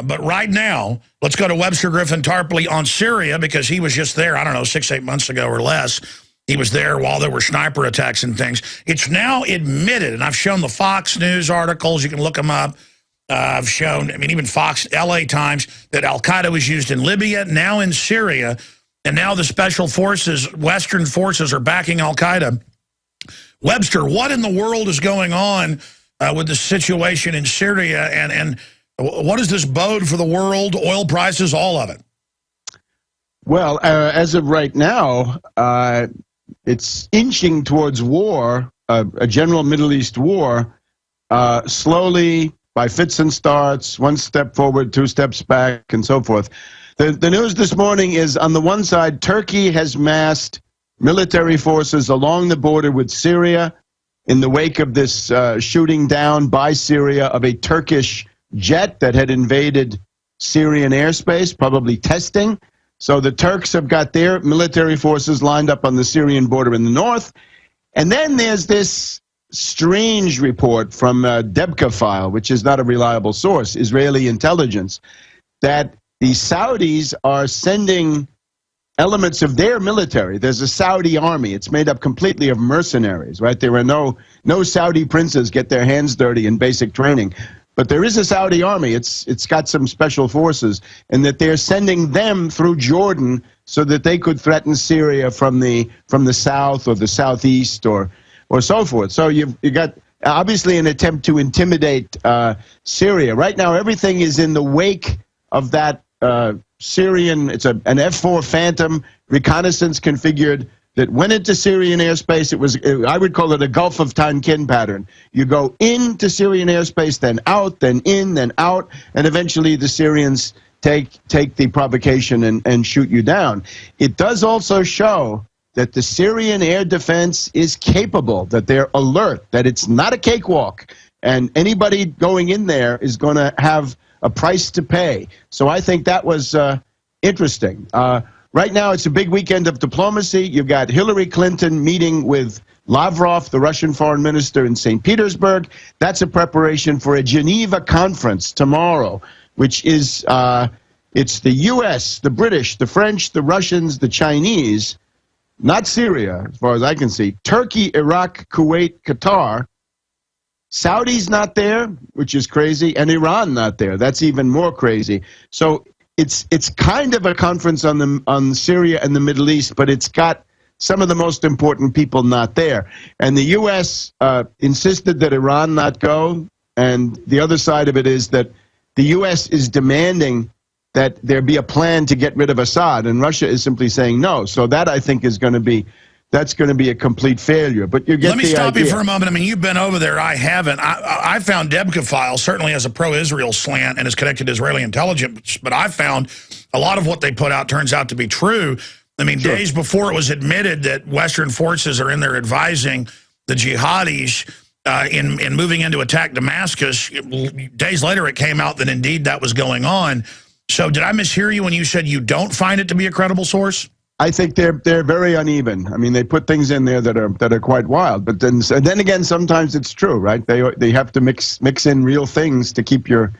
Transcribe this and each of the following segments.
But right now, let's go to Webster Tarpley on Syria, because he was just there, I don't know, 6-8 months ago or less. He was there while there were sniper attacks and things. It's now admitted, and I've shown the Fox News articles. You can look them up. I've shown, I mean, even Fox, LA Times, that al-Qaeda was used in Libya, now in Syria, and now the special forces, Western forces, are backing al-Qaeda. Webster, what in the world is going on with the situation in Syria, and what does this bode for the world, oil prices, all of it? Well, as of right now, it's inching towards war, a general Middle East war, slowly, by fits and starts, one step forward, two steps back, and so forth. The news this morning is, on the one side, Turkey has massed military forces along the border with Syria in the wake of this shooting down by Syria of a Turkish jet that had invaded Syrian airspace, probably testing. So the Turks have got their military forces lined up on the Syrian border in the north. And then there's this strange report from Debka File, which is not a reliable source, Israeli intelligence, that the Saudis are sending elements of their military. There's a Saudi army. It's made up completely of mercenaries, right? There are no Saudi princes get their hands dirty in basic training. But there is a Saudi army. It's got some special forces, and that they're sending them through Jordan so that they could threaten Syria from the south or the southeast or so forth. So you got obviously an attempt to intimidate Syria. Right now, everything is in the wake of that Syrian. It's an F-4 Phantom reconnaissance configured that went into Syrian airspace. I would call it a Gulf of Tonkin pattern. You go into Syrian airspace, then out, then in, then out, and eventually the Syrians take the provocation and shoot you down. It does also show that the Syrian air defense is capable, that they're alert, that it's not a cakewalk, and anybody going in there is going to have a price to pay. So I think that was interesting. Right now, it's a big weekend of diplomacy. You've got Hillary Clinton meeting with Lavrov, the Russian foreign minister, in St. Petersburg. That's a preparation for a Geneva conference tomorrow, which is it's the U.S., the British, the French, the Russians, the Chinese, not Syria, as far as I can see, Turkey, Iraq, Kuwait, Qatar. Saudi's not there, which is crazy, and Iran not there. That's even more crazy. So it's kind of a conference on Syria and the Middle East, but it's got some of the most important people not there. And the U.S. Insisted that Iran not go, and the other side of it is that the U.S. is demanding that there be a plan to get rid of Assad, and Russia is simply saying no. So that, I think, is going to be a complete failure. But you get Let me stop you for a moment. I mean, you've been over there. I haven't. I found Debka File certainly has a pro-Israel slant and is connected to Israeli intelligence, but I found a lot of what they put out turns out to be true. I mean, days before it was admitted that Western forces are in there advising the jihadis in moving in to attack Damascus, days later it came out that indeed that was going on. So did I mishear you when you said you don't find it to be a credible source? I think they're very uneven. I mean, they put things in there that are quite wild. But then again, sometimes it's true, right? They have to mix in real things to keep your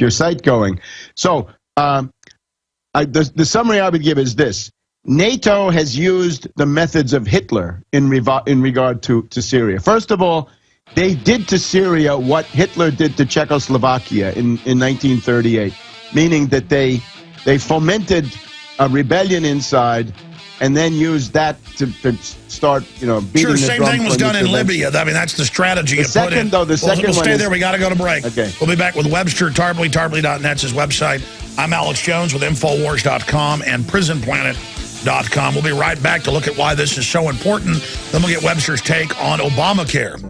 site going. So the summary I would give is this: NATO has used the methods of Hitler in regard to Syria. First of all, they did to Syria what Hitler did to Czechoslovakia in 1938, meaning that they fomented a rebellion inside, and then used that to start, beating the drum. Sure, same thing was done in Libya. I mean, that's the strategy you put in. The second we'll stay one there. We got to go to break. Okay. We'll be back with Webster Tarpley. Tarpley.net's his website. I'm Alex Jones with Infowars.com and PrisonPlanet.com. We'll be right back to look at why this is so important. Then we'll get Webster's take on Obamacare.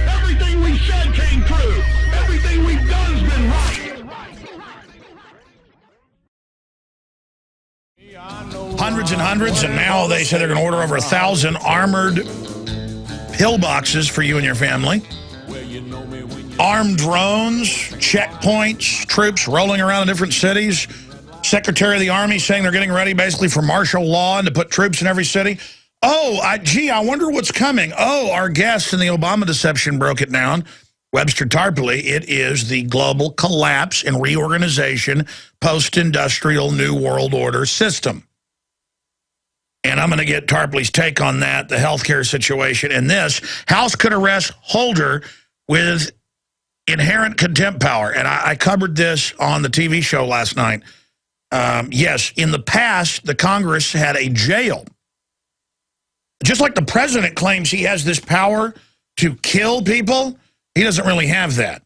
Everything we said came true. Everything we've done has been right. Hundreds and hundreds, and now they say they're going to order over 1,000 armored pillboxes for you and your family. Armed drones, checkpoints, troops rolling around in different cities. Secretary of the Army saying they're getting ready basically for martial law and to put troops in every city. Oh, gee, I wonder what's coming. Oh, our guest in the Obama deception broke it down. Webster Tarpley, it is the global collapse and reorganization post-industrial New World Order system. And I'm going to get Tarpley's take on that, the healthcare situation, and this. House could arrest Holder with inherent contempt power. And I covered this on the TV show last night. Yes, in the past, the Congress had a jail. Just like the president claims he has this power to kill people, he doesn't really have that.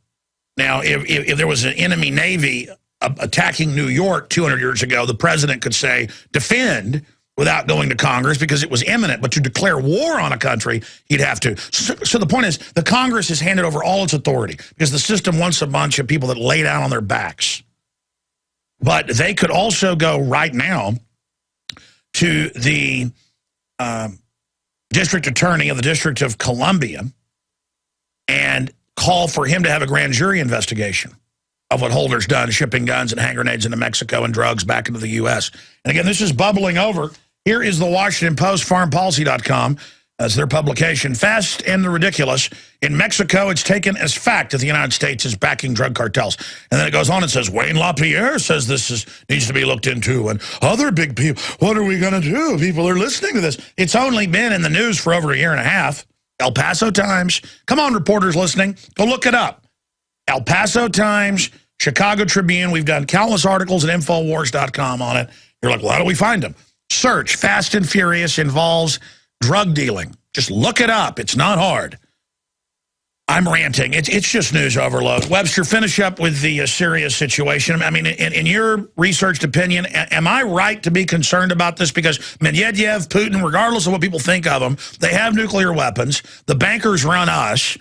Now, if there was an enemy navy attacking New York 200 years ago, the president could say, defend, without going to Congress because it was imminent. But to declare war on a country, he'd have to. So the point is, the Congress has handed over all its authority because the system wants a bunch of people that lay down on their backs. But they could also go right now to the district attorney of the District of Columbia and call for him to have a grand jury investigation of what Holder's done, shipping guns and hand grenades into Mexico and drugs back into the U.S. And again, this is bubbling over. Here is the Washington Post, farmpolicy.com. That's their publication. Fast and the ridiculous. In Mexico, it's taken as fact that the United States is backing drug cartels. And then it goes on and says, Wayne LaPierre says this needs to be looked into. And other big people, what are we going to do? People are listening to this. It's only been in the news for over a year and a half. El Paso Times. Come on, reporters listening. Go look it up. El Paso Times, Chicago Tribune. We've done countless articles at Infowars.com on it. You're like, well, how do we find them? Search Fast and Furious involves drug dealing. Just look it up. It's not hard. I'm ranting. It's just news overload. Webster, finish up with the Syria situation. I mean, in your researched opinion, am I right to be concerned about this? Because Medvedev, Putin, regardless of what people think of them, they have nuclear weapons. The bankers run us.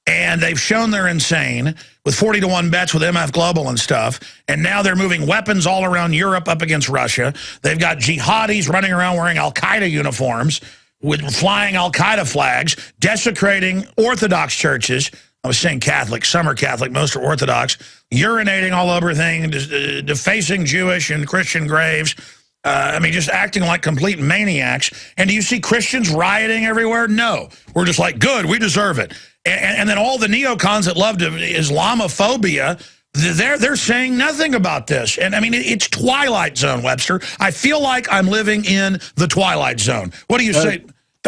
And they've shown they're insane with 40-to-1 bets with MF Global and stuff. And now they're moving weapons all around Europe up against Russia. They've got jihadis running around wearing Al-Qaeda uniforms with flying Al-Qaeda flags, desecrating Orthodox churches. I was saying Catholic, some are Catholic, most are Orthodox, urinating all over things, defacing Jewish and Christian graves. I mean, just acting like complete maniacs. And do you see Christians rioting everywhere? No. We're just like, good, we deserve it. And then all the neocons that love Islamophobia, they're saying nothing about this. And I mean, it's Twilight Zone, Webster. I feel like I'm living in the Twilight Zone. What do you say?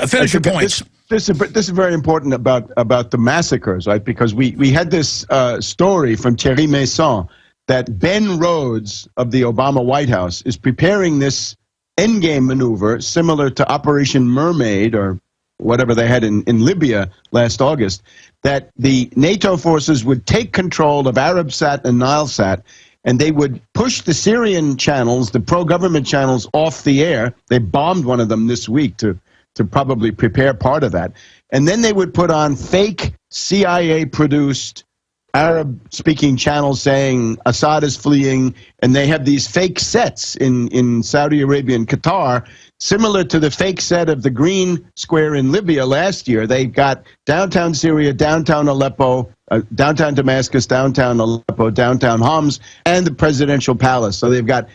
Finish your points. This is very important about the massacres, right? Because we had this story from Thierry Masson that Ben Rhodes of the Obama White House is preparing this endgame maneuver similar to Operation Mermaid or whatever they had in Libya last August, that the NATO forces would take control of Arabsat and Nilesat, and they would push the Syrian channels, the pro-government channels, off the air. They bombed one of them this week to probably prepare part of that. And then they would put on fake CIA-produced Arab-speaking channels saying Assad is fleeing, and they have these fake sets in Saudi Arabia and Qatar, similar to the fake set of the Green Square in Libya last year. They've got downtown Syria, downtown Aleppo, downtown Damascus, downtown Aleppo, downtown Homs, and the presidential palace. So they've got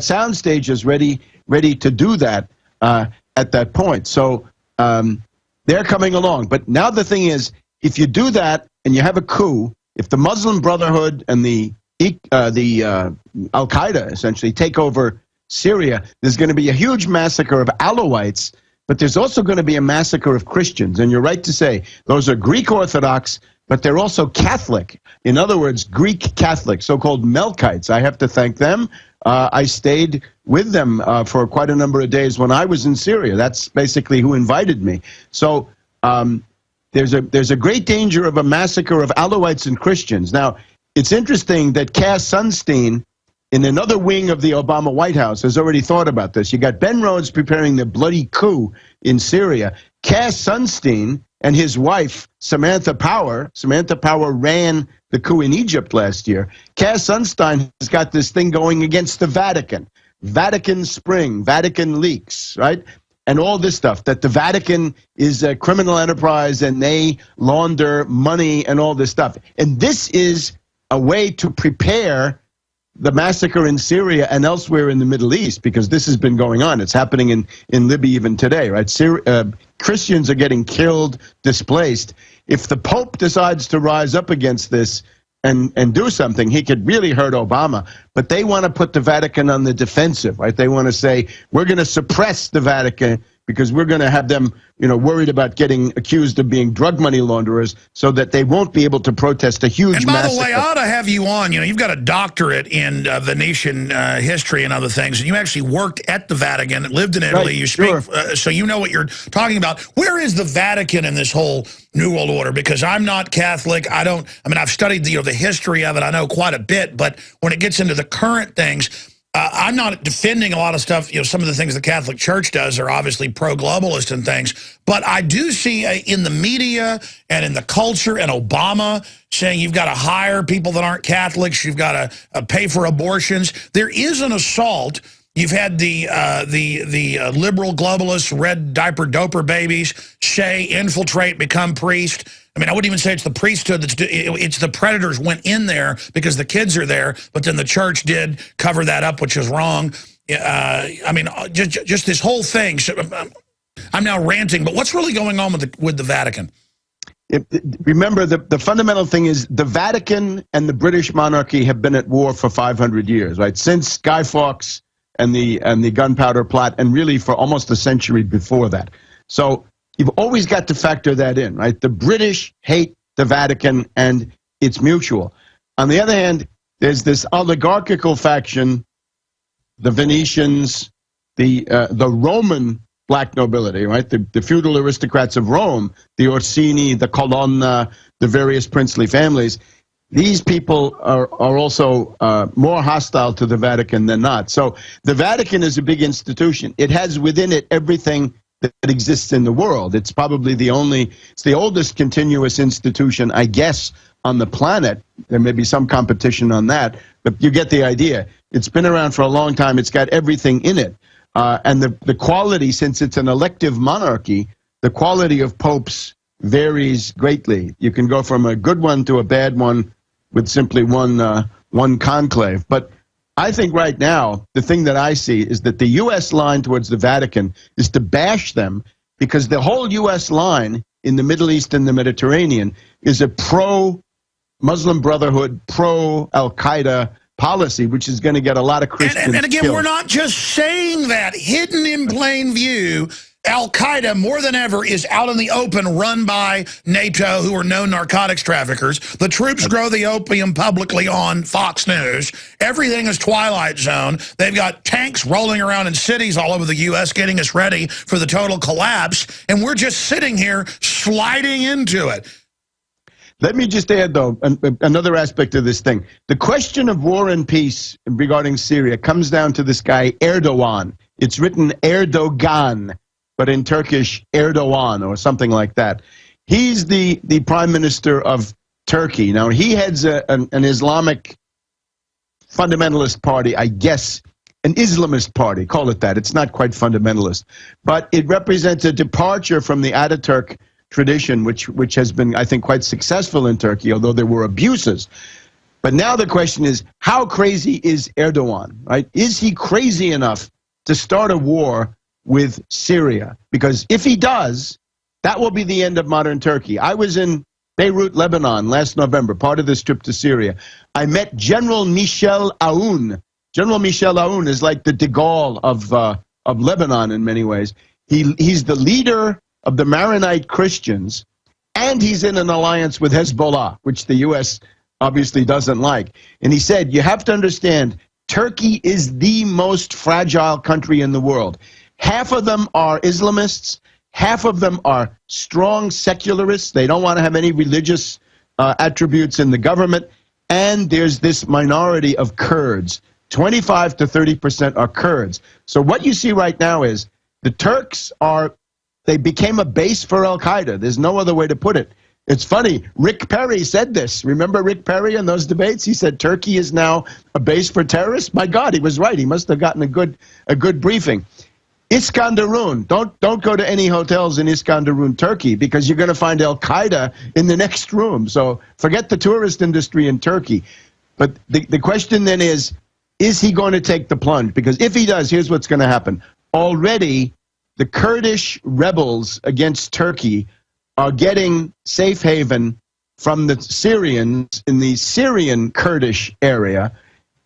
sound stages ready to do that at that point. So they're coming along. But now the thing is, if you do that and you have a coup, if the Muslim Brotherhood and the Al-Qaeda essentially take over Syria, there's going to be a huge massacre of Alawites, but there's also going to be a massacre of Christians. And you're right to say those are Greek Orthodox, but they're also Catholic. In other words, Greek Catholic, so-called Melkites. I have to thank them. I stayed with them for quite a number of days when I was in Syria. That's basically who invited me. So there's a great danger of a massacre of Alawites and Christians. Now, it's interesting that Cass Sunstein, in another wing of the Obama White House, has already thought about this. You got Ben Rhodes preparing the bloody coup in Syria. Cass Sunstein and his wife, Samantha Power ran the coup in Egypt last year. Cass Sunstein has got this thing going against the Vatican. Vatican Spring, Vatican leaks, right? And all this stuff, that the Vatican is a criminal enterprise and they launder money and all this stuff. And this is a way to prepare the massacre in Syria and elsewhere in the Middle East, because this has been going on. It's happening in Libya even today, right? Christians are getting killed, displaced. if the Pope decides to rise up against this and do something, he could really hurt Obama. But they want to put the Vatican on the defensive, right? They want to say, we're going to suppress the Vatican because we're going to have them, you know, worried about getting accused of being drug money launderers, so that they won't be able to protest a huge massacre. And by the way, I ought to have you on. You know, you've got a doctorate in Venetian history and other things, and you actually worked at the Vatican, lived in Italy. Right, you speak, sure. so you know what you're talking about. Where is the Vatican in this whole New World Order? Because I'm not Catholic. I mean, I've studied the history of it. I know quite a bit, but when it gets into the current things, I'm not defending a lot of stuff. You know, some of the things the Catholic Church does are obviously pro-globalist and things. But I do see in the media and in the culture and Obama saying you've got to hire people that aren't Catholics. You've got to pay for abortions. There is an assault. You've had the liberal globalists, red diaper doper babies, say infiltrate, become priest. I mean, I wouldn't even say it's the priesthood. It's the predators went in there because the kids are there, but then the church did cover that up, which is wrong. I mean, just this whole thing. I'm now ranting, but what's really going on with the Vatican? Remember, the fundamental thing is the Vatican and the British monarchy have been at war for 500 years, right? Since Guy Fawkes and the gunpowder plot, and really for almost a century before that. So you've always got to factor that in, right? The British hate the Vatican, and it's mutual. On the other hand, there's this oligarchical faction, the Venetians, the Roman black nobility, right? The feudal aristocrats of Rome, the Orsini, the Colonna, the various princely families. These people are also more hostile to the Vatican than not. So the Vatican is a big institution. It has within it everything that exists in the world. It's probably it's the oldest continuous institution, I guess, on the planet. There may be some competition on that, but you get the idea. It's been around for a long time. It's got everything in it. And the quality, since it's an elective monarchy, the quality of popes varies greatly. You can go from a good one to a bad one with simply one conclave. But I think right now, the thing that I see is that the U.S. line towards the Vatican is to bash them, because the whole U.S. line in the Middle East and the Mediterranean is a pro-Muslim Brotherhood, pro-Al-Qaeda policy, which is going to get a lot of Christians and again, killed. we're not just saying that. Hidden in plain view, Al-Qaeda, more than ever, is out in the open, run by NATO, who are known narcotics traffickers. The troops grow the opium publicly on Fox News. Everything is Twilight Zone. They've got tanks rolling around in cities all over the U.S. getting us ready for the total collapse, and we're just sitting here sliding into it. Let me just add, though, another aspect of this thing. The question of war and peace regarding Syria comes down to this guy, Erdogan. It's written Erdogan, but in Turkish, Erdogan, or something like that. He's the prime minister of Turkey. Now, he heads an Islamic fundamentalist party, I guess, an Islamist party, call it that. It's not quite fundamentalist. But it represents a departure from the Ataturk tradition, which has been, I think, quite successful in Turkey, although there were abuses. But now the question is, how crazy is Erdogan, right? Is he crazy enough to start a war with Syria? Because if he does, that will be the end of modern Turkey. I was in Beirut, Lebanon last November, part of this trip to Syria. I met General Michel Aoun. General Michel Aoun is like the de Gaulle of Lebanon in many ways. He's the leader of the Maronite Christians, and he's in an alliance with Hezbollah, which the U.S. obviously doesn't like. And he said, you have to understand, Turkey is the most fragile country in the world. Half of them are Islamists, half of them are strong secularists. They don't want to have any religious attributes in the government. And there's this minority of Kurds. 25 to 30% are Kurds. So what you see right now is the Turks they became a base for Al-Qaeda. There's no other way to put it. It's funny, Rick Perry said this. Remember Rick Perry in those debates? He said Turkey is now a base for terrorists. My God, he was right. He must have gotten a good briefing. Iskandarun, don't go to any hotels in Iskandarun, Turkey, because you're going to find Al-Qaeda in the next room. So forget the tourist industry in Turkey. But the question then is he going to take the plunge? Because if he does, here's what's going to happen. Already, the Kurdish rebels against Turkey are getting safe haven from the Syrians in the Syrian Kurdish area.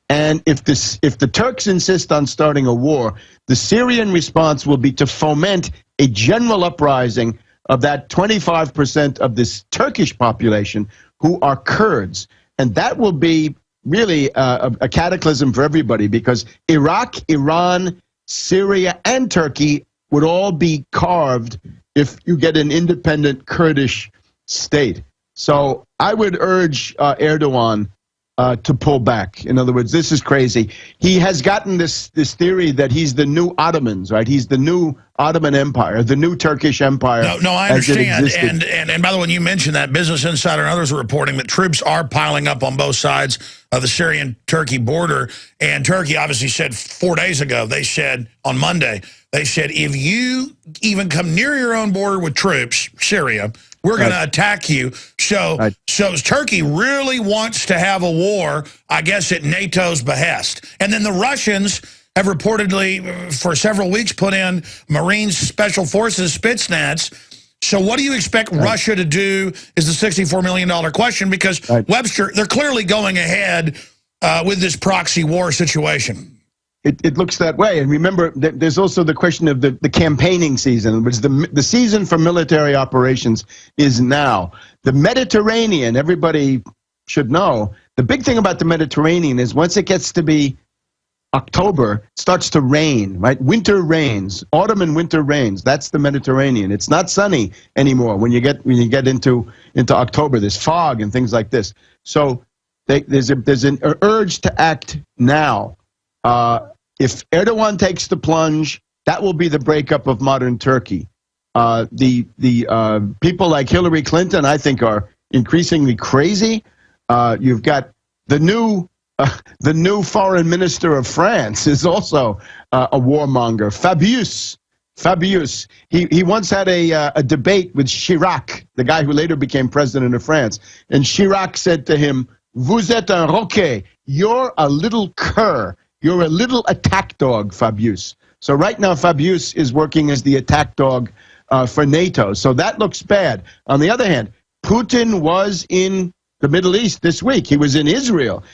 And if the Turks insist on starting a war, the Syrian response will be to foment a general uprising of that 25% of this Turkish population who are Kurds. And that will be really a cataclysm for everybody, because Iraq, Iran, Syria, and Turkey would all be carved if you get an independent Kurdish state. So I would urge Erdogan to pull back. In other words, this is crazy. He has gotten this theory that he's the new Ottomans, right? He's the new Ottoman Empire, the new Turkish Empire. No, I understand. And by the way, when you mentioned that, Business Insider and others are reporting that troops are piling up on both sides of the Syrian-Turkey border. And Turkey obviously said 4 days ago, they said on Monday, they said, if you even come near your own border with troops, Syria, we're going to attack you. So Turkey really wants to have a war, I guess, at NATO's behest. And then the Russians have reportedly, for several weeks, put in Marine Special Forces, Spetsnaz. So what do you expect Russia to do is the $64 million question, because Webster, they're clearly going ahead with this proxy war situation. It looks that way. And remember, there's also the question of the campaigning season, which the season for military operations is now. The Mediterranean, everybody should know, the big thing about the Mediterranean is once it gets to be October, it starts to rain, right? Winter rains, autumn and winter rains. That's the Mediterranean. It's not sunny anymore when you get into October. There's fog and things like this. So there's an urge to act now. If Erdogan takes the plunge, that will be the breakup of modern Turkey. The people like Hillary Clinton, I think, are increasingly crazy. You've got the new foreign minister of France is also a warmonger. Fabius. He once had a debate with Chirac, the guy who later became president of France. And Chirac said to him, "Vous êtes un roquet. You're a little cur. You're a little attack dog, Fabius." So right now, Fabius is working as the attack dog for NATO. So that looks bad. On the other hand, Putin was in the Middle East this week. He was in Israel.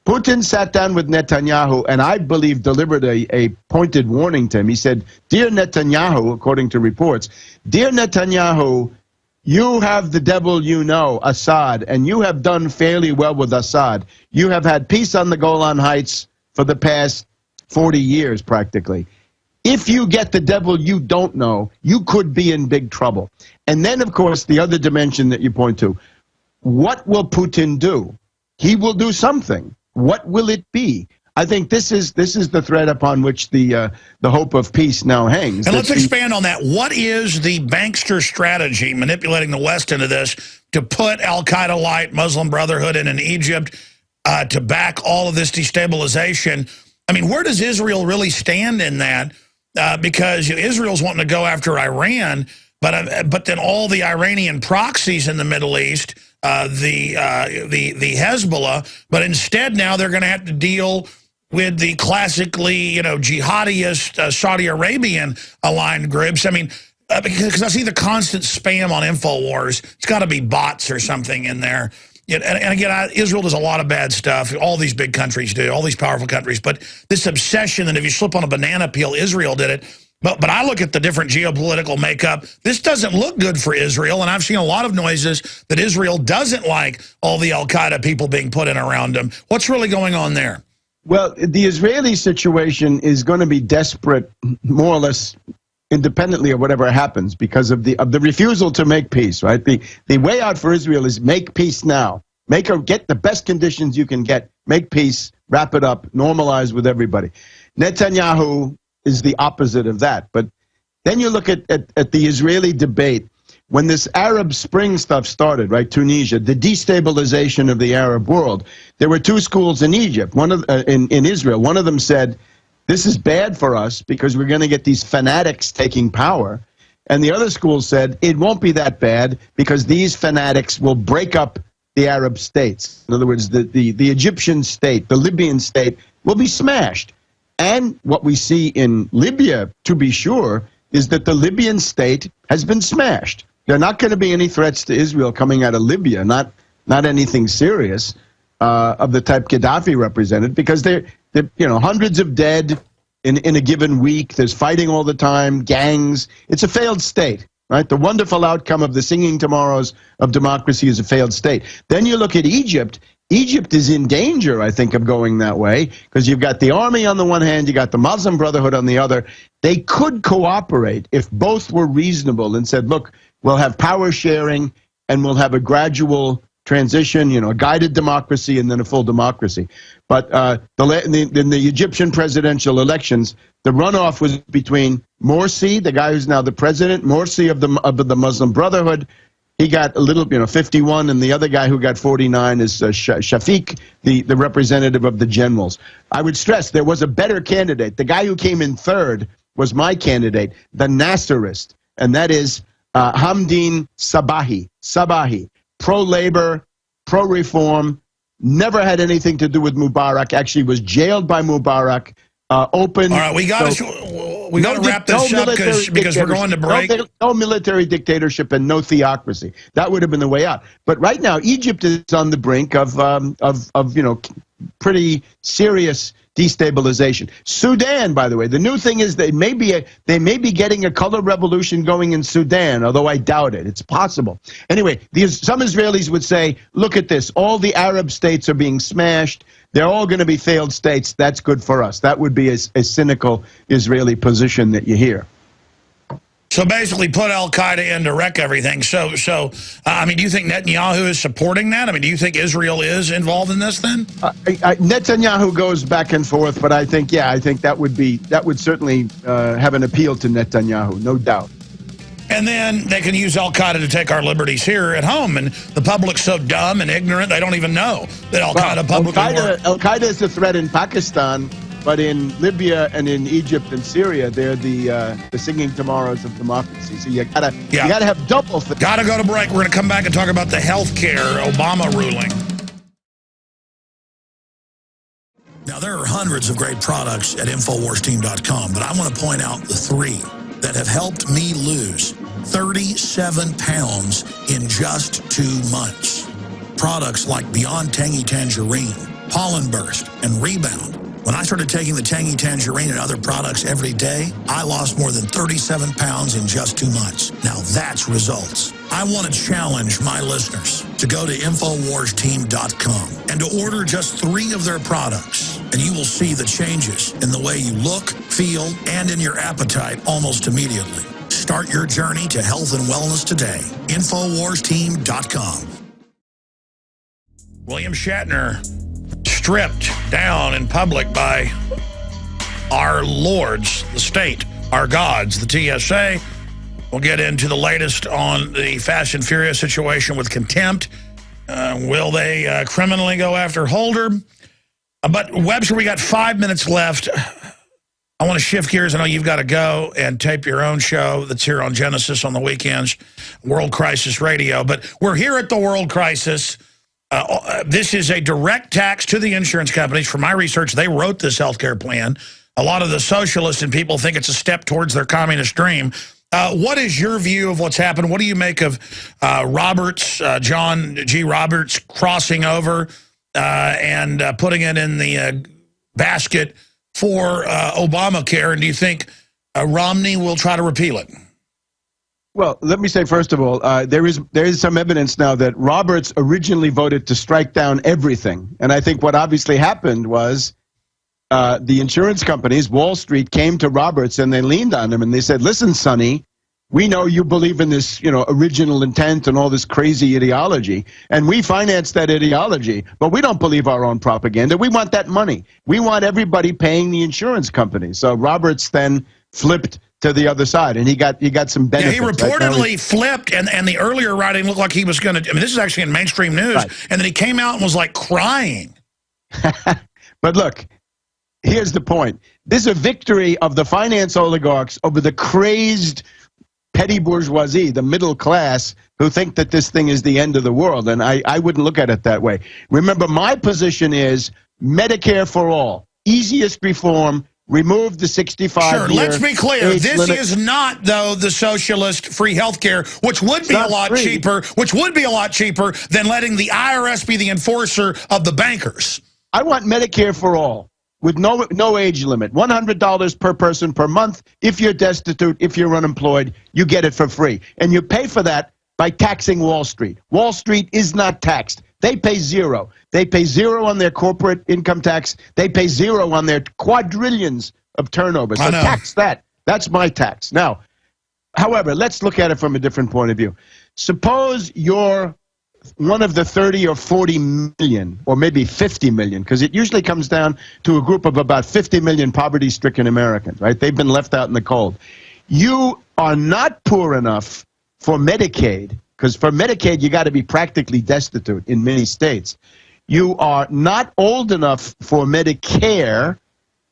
Putin sat down with Netanyahu and I believe delivered a pointed warning to him. He said, "Dear Netanyahu," according to reports, "Dear Netanyahu, you have the devil you know, Assad, and you have done fairly well with Assad. You have had peace on the Golan Heights for the past 40 years, practically. If you get the devil you don't know, you could be in big trouble." And then, of course, the other dimension that you point to, what will Putin do? He will do something. What will it be? I think this is the thread upon which the hope of peace now hangs. And let's expand on that. What is the bankster strategy, manipulating the West into this, to put Al-Qaeda-light Muslim Brotherhood in Egypt, to back all of this destabilization? I mean, where does Israel really stand in that? Because Israel's wanting to go after Iran, but then all the Iranian proxies in the Middle East, the Hezbollah, but instead now they're going to have to deal with the classically, jihadist Saudi Arabian aligned groups. I mean, because I see the constant spam on Infowars. It's got to be bots or something in there. And again, Israel does a lot of bad stuff. All these big countries do, all these powerful countries. But this obsession that if you slip on a banana peel, Israel did it. But I look at the different geopolitical makeup. This doesn't look good for Israel. And I've seen a lot of noises that Israel doesn't like all the Al-Qaeda people being put in around them. What's really going on there? Well, the Israeli situation is going to be desperate, more or less independently of whatever happens, because of the refusal to make peace, right? The way out for Israel is make peace now. Get the best conditions you can get. Make peace, wrap it up, normalize with everybody. Netanyahu is the opposite of that. But then you look at the Israeli debate. When this Arab Spring stuff started, right, Tunisia, the destabilization of the Arab world, there were two schools in Egypt, in Israel. One of them said, this is bad for us because we're going to get these fanatics taking power. And the other school said, it won't be that bad because these fanatics will break up the Arab states. In other words, the Egyptian state, the Libyan state will be smashed. And what we see in Libya, to be sure, is that the Libyan state has been smashed. There are not going to be any threats to Israel coming out of Libya, not anything serious of the type Gaddafi represented, because they're hundreds of dead in a given week. There's fighting all the time, gangs. It's a failed state, right? The wonderful outcome of the singing tomorrows of democracy is a failed state. Then you look at Egypt. Egypt is in danger, I think, of going that way, because you've got the army on the one hand, you got the Muslim Brotherhood on the other. They could cooperate if both were reasonable and said, look, we'll have power sharing and we'll have a gradual transition, a guided democracy and then a full democracy. But in the Egyptian presidential elections, the runoff was between Morsi, the guy who's now the president, Morsi of the Muslim Brotherhood. He got a little, 51, and the other guy who got 49 is Shafiq, the representative of the generals. I would stress there was a better candidate. The guy who came in third was my candidate, the Nasserist, and that is Hamdin Sabahi, pro-labor, pro-reform, never had anything to do with Mubarak, actually was jailed by Mubarak, open. All right, we got to wrap this up because we're going to break. No military dictatorship and no theocracy. That would have been the way out. But right now, Egypt is on the brink of pretty serious destabilization. Sudan, by the way, the new thing is they may be getting a color revolution going in Sudan, although I doubt it. It's possible. Anyway, some Israelis would say, look at this. All the Arab states are being smashed. They're all going to be failed states. That's good for us. That would be a cynical Israeli position that you hear. So basically put al-Qaeda in to wreck everything. So I mean, do you think Netanyahu is supporting that? I mean, do you think Israel is involved in this then? Netanyahu goes back and forth, but I think that would certainly have an appeal to Netanyahu, no doubt. And then they can use al-Qaeda to take our liberties here at home. And the public's so dumb and ignorant, they don't even know that al-Qaeda publicly works. Al-Qaeda is a threat in Pakistan, but in Libya and in Egypt and Syria, they're the singing tomorrows of democracy. So you gotta have double. Gotta go to break. We're gonna come back and talk about the healthcare Obama ruling. Now, there are hundreds of great products at InfoWarsTeam.com, but I want to point out the 3 that have helped me lose 37 pounds in just 2 months. Products like Beyond Tangy Tangerine, Pollen Burst, and Rebound. When I started taking the Tangy Tangerine and other products every day, I lost more than 37 pounds in just 2 months. Now that's results. I want to challenge my listeners to go to InfoWarsTeam.com and to order just 3 of their products, and you will see the changes in the way you look, feel, and in your appetite almost immediately. Start your journey to health and wellness today. InfoWarsTeam.com. William Shatner stripped down in public by our lords, the state, our gods, the TSA. We'll get into the latest on the Fast and Furious situation with contempt. Will they criminally go after Holder? But Webster, we got 5 minutes left. I want to shift gears. I know you've got to go and tape your own show that's here on Genesis on the weekends, World Crisis Radio. But we're here at the World Crisis. This is a direct tax to the insurance companies. From my research, they wrote this healthcare plan. A lot of the socialists and people think it's a step towards their communist dream. What is your view of what's happened? What do you make of Roberts, John G. Roberts, crossing over and putting it in the basket for Obamacare? And do you think Romney will try to repeal it? Well, let me say, first of all, there is some evidence now that Roberts originally voted to strike down everything. And I think what obviously happened was the insurance companies, Wall Street, came to Roberts and they leaned on him and they said, listen, Sonny, we know you believe in this, original intent and all this crazy ideology, and we finance that ideology, but we don't believe our own propaganda. We want that money. We want everybody paying the insurance companies. So Roberts then flipped to the other side, and he got some benefits. Yeah, he reportedly flipped, and the earlier writing looked like he was going to, I mean, this is actually in mainstream news, right. And then he came out and was like crying. But look, here's the point. This is a victory of the finance oligarchs over the crazed petty bourgeoisie, the middle class, who think that this thing is the end of the world, and I wouldn't look at it that way. Remember, my position is Medicare for all, easiest reform, remove the 65 Sure, let's be clear. This limit. is not, though, the socialist free health care, which would be a lot cheaper, than letting the IRS be the enforcer of the bankers. I want Medicare for all with no age limit. $100 per person per month. If you're destitute, if you're unemployed, you get it for free. And you pay for that by taxing Wall Street. Wall Street is not taxed. They pay zero. They pay zero on their corporate income tax. They pay zero on their quadrillions of turnover. So tax that. That's my tax. Now, however, let's look at it from a different point of view. Suppose you're one of the 30 or 40 million, or maybe 50 million, because it usually comes down to a group of about 50 million poverty-stricken Americans, right? They've been left out in the cold. You are not poor enough for Medicaid, because for Medicaid, you got to be practically destitute in many states. You are not old enough for Medicare.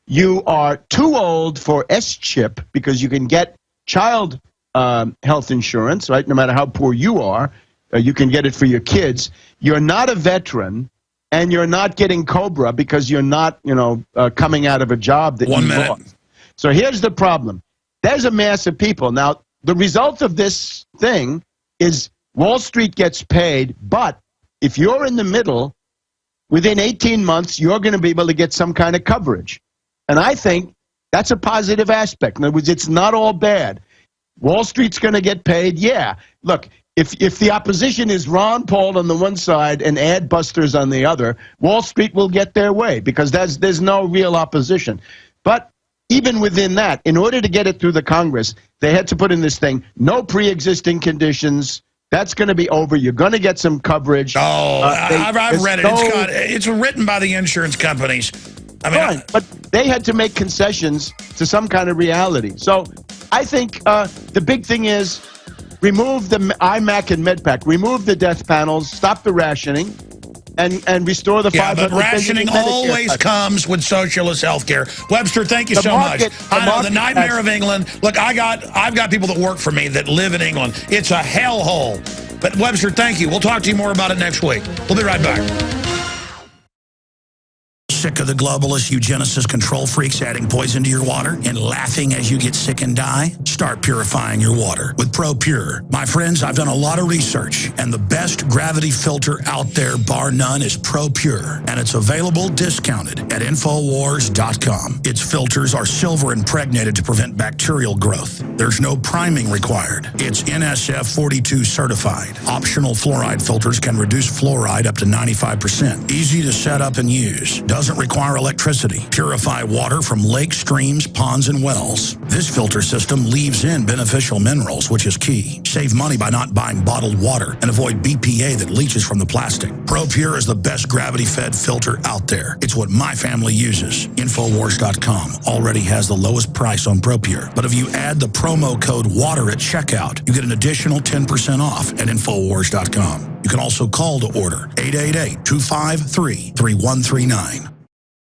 You are too old for S-chip, because you can get child health insurance, right? No matter how poor you are, you can get it for your kids. You're not a veteran, and you're not getting COBRA because you're not, coming out of a job that you lost. So here's the problem. There's a mass of people. Now, the result of this thing is Wall Street gets paid, but if you're in the middle, within 18 months, you're going to be able to get some kind of coverage. And I think that's a positive aspect. In other words, it's not all bad. Wall Street's going to get paid, yeah. Look, if the opposition is Ron Paul on the one side and ad busters on the other, Wall Street will get their way because there's no real opposition. But even within that, in order to get it through the Congress, they had to put in this thing, no pre-existing conditions. That's going to be over. You're going to get some coverage. Oh, I've read it. It's written by the insurance companies. I mean, but they had to make concessions to some kind of reality. So I think the big thing is remove the IMAC and MedPAC, remove the death panels, stop the rationing, and restore the 500 but rationing always comes with socialist health care. Webster, thank you so much. I know, the nightmare of England. Look, I've got people that work for me that live in England. It's a hellhole. But Webster, thank you. We'll talk to you more about it next week. We'll be right back. Sick of the globalist eugenicist control freaks adding poison to your water and laughing as you get sick and die? Start purifying your water with ProPure. My friends, I've done a lot of research, and the best gravity filter out there, bar none, is ProPure, and it's available discounted at Infowars.com. Its filters are silver impregnated to prevent bacterial growth. There's no priming required. It's NSF 42 certified. Optional fluoride filters can reduce fluoride up to 95%. Easy to set up and use. Doesn't require electricity. Purify water from lakes, streams, ponds, and wells. This filter system leaves in beneficial minerals, which is key. Save money by not buying bottled water and avoid BPA that leaches from the plastic. ProPure is the best gravity-fed filter out there. It's what my family uses. Infowars.com already has the lowest price on ProPure. But if you add the promo code WATER at checkout, you get an additional 10% off at Infowars.com. You can also call to order 888-253-3139.